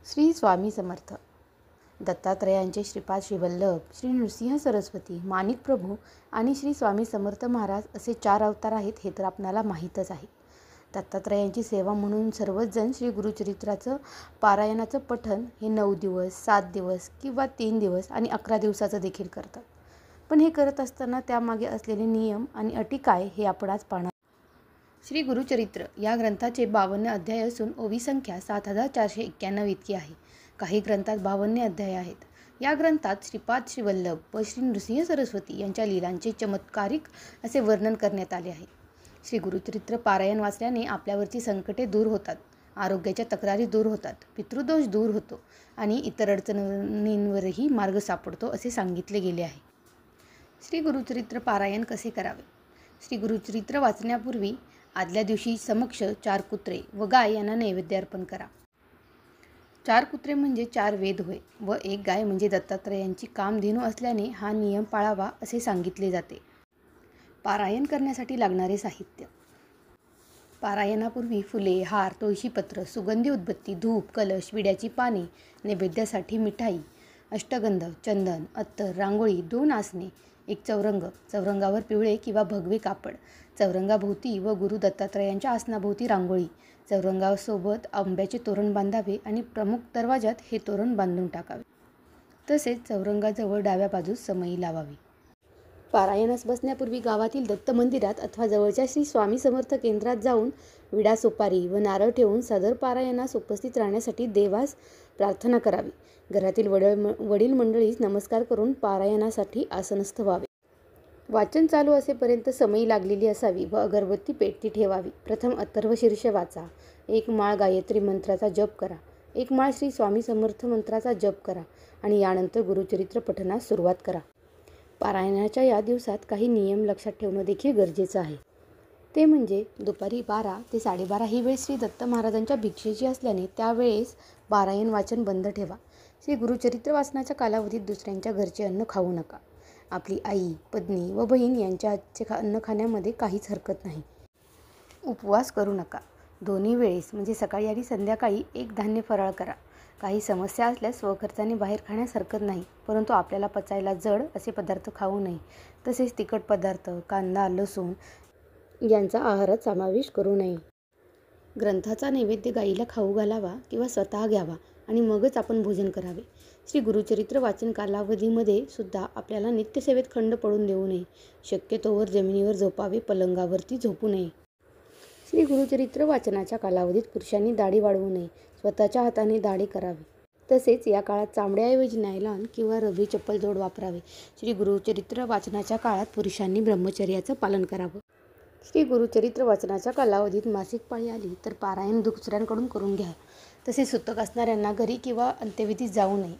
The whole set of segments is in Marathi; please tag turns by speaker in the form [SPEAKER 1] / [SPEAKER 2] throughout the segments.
[SPEAKER 1] श्री स्वामी समर्थ. दत्तात्रयांचे श्रीपाद श्रीवल्लभ, श्री नृसिंह सरस्वती, माणिक प्रभू आणि श्री स्वामी समर्थ महाराज असे 4 अवतार आहेत हे तर आपणाला माहीतच आहे. दत्तात्रयांची सेवा म्हणून सर्वच जण श्री गुरुचरित्राचं पारायणाचं पठण हे 9 दिवस, 7 दिवस किंवा 3 दिवस आणि 11 दिवसाचं देखील करतात. पण हे करत असताना त्यामागे असलेले नियम आणि अटी काय हे आपण आज पाहणार. श्री गुरुचरित्र या ग्रंथाचे 52 अध्याय असून ओवी संख्या 7491 इतकी आहे. काही ग्रंथात 52 अध्याय आहेत. या ग्रंथात श्रीपाद श्रीवल्लभ व श्री नृसिंह सरस्वती यांच्या लीलांचे चमत्कारिक असे वर्णन करण्यात आले आहे. श्री गुरुचरित्र पारायण वाचल्याने आपल्यावरची संकटे दूर होतात, आरोग्याच्या तक्रारी दूर होतात, पितृदोष दूर होतो आणि इतर अडचणींवरही मार्ग सापडतो असे सांगितले गेले आहे. श्री गुरुचरित्र पारायण कसे करावे. श्री गुरुचरित्र वाचण्यापूर्वी आदल्या दिवशी समक्ष 4 कुत्रे व गाय यांना नैवेद्य अर्पण करा. 4 कुत्रे म्हणजे 4 वेद होय व 1 गाय म्हणजे दत्तात्रयांची कामधेनू असल्याने हा नियम पाळावा असे सांगितले जाते. पारायण करण्यासाठी लागणारे साहित्य. पारायणापूर्वी फुले, हार, तुळशीपत्र, सुगंधी उदबत्ती, धूप, कलश, विड्याची पाने, नैवेद्यासाठी मिठाई, अष्टगंध, चंदन, अत्तर, रांगोळी, 2 आसने, 1 चौरंग, चौरंगावर पिवळे किंवा भगवे कापड, चौरंगाभोवती व गुरु दत्तात्रयांच्या आसनाभोवती रांगोळी, चौरंगासोबत आंब्याचे तोरण बांधावे आणि प्रमुख दरवाजात हे तोरण बांधून टाकावे. तसेच चौरंगाजवळ डाव्या बाजूस समई लावावी. पारायणास बसण्यापूर्वी गावातील दत्त मंदिरात अथवा जवळच्या श्री स्वामी समर्थ केंद्रात जाऊन विडा, सुपारी व नारळ ठेवून सदर पारायणास उपस्थित राहण्यासाठी देवास प्रार्थना करावी. घरातील वडील मंडळीस नमस्कार करून पारायणासाठी आसनस्थ व्हावे. वाचन चालू असेपर्यंत समई लागलेली असावी व अगरबत्ती पेटती ठेवावी. प्रथम अथर्वशीर्ष वाचा. 1 माळ गायत्री मंत्राचा जप करा. 1 माळ श्री स्वामी समर्थ मंत्राचा जप करा आणि यानंतर गुरुचरित्र पठणास सुरुवात करा. पारायणाच्या या दिवसात काही नियम लक्षात ठेवणं देखील गरजेचं आहे. ते म्हणजे दुपारी 12 ते 12:30 ही वेळ श्री दत्त महाराजांच्या भिक्षेची असल्याने त्यावेळेस पारायण वाचन बंद ठेवा. श्री गुरुचरित्र वाचनाच्या कालावधीत दुसऱ्यांच्या घरचे अन्न खाऊ नका. आपली आई, पत्नी व बहीण यांच्या हातचे अन्न खाण्यामध्ये काहीच हरकत नाही. उपवास करू नका. दोन्ही वेळेस म्हणजे सकाळी आणि संध्याकाळी 1 धान्य फराळ करा. काही समस्या असल्यास स्वखर्चाने बाहेर खाण्यास हरकत नाही, परंतु आपल्याला पचायला जड असे पदार्थ खाऊ नये. तसेच तिखट पदार्थ, कांदा, लसूण यांचा आहारात समावेश करू नये. ग्रंथाचा नैवेद्य गाईला खाऊ घालावा किंवा स्वतः घ्यावा आणि मगच आपण भोजन करावे. श्री गुरुचरित्र वाचन कालावधीमध्ये सुद्धा आपल्याला नित्यसेवेत खंड पडून देऊ नये. शक्यतोवर जमिनीवर झोपावे, पलंगावरती झोपू नये. श्री गुरुचरित्र वाचनाच्या कालावधीत पुरुषांनी दाढी वाढवू नये. स्वतःच्या हाताने दाढी करावी. तसेच या काळात चामड्याऐवजी नायलॉन किंवा रबरी चप्पल जोड वापरावे. श्री गुरुचरित्र वाचनाच्या काळात पुरुषांनी ब्रह्मचर्याचं पालन करावं. श्री गुरुचरित्र वाचनाच्या कालावधीत मासिक पाळी आली तर पारायण दुसऱ्यांकडून करून घ्या. तसेच सुतक असणाऱ्यांना घरी किंवा अंत्यविधीत जाऊ नये.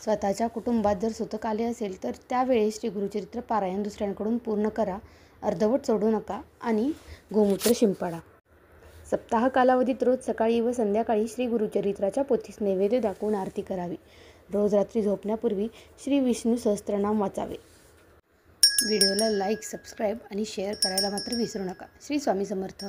[SPEAKER 1] स्वतःच्या कुटुंबात जर सुतक आले असेल तर त्यावेळेस श्री गुरुचरित्र पारायण दुसऱ्यांकडून पूर्ण करा. अर्धवट सोडू नका आणि गोमूत्र शिंपडा. सप्ताह कालावधीत रोज सकाळी व संध्याकाळी श्री गुरुचरित्राच्या पोथीस नैवेद्य दाखवून आरती करावी. रोज रात्री झोपण्यापूर्वी श्री विष्णू सहस्त्रनाम वाचावे. व्हिडिओला लाईक, सबस्क्राईब आणि शेअर करायला मात्र विसरू नका. श्री स्वामी समर्थ.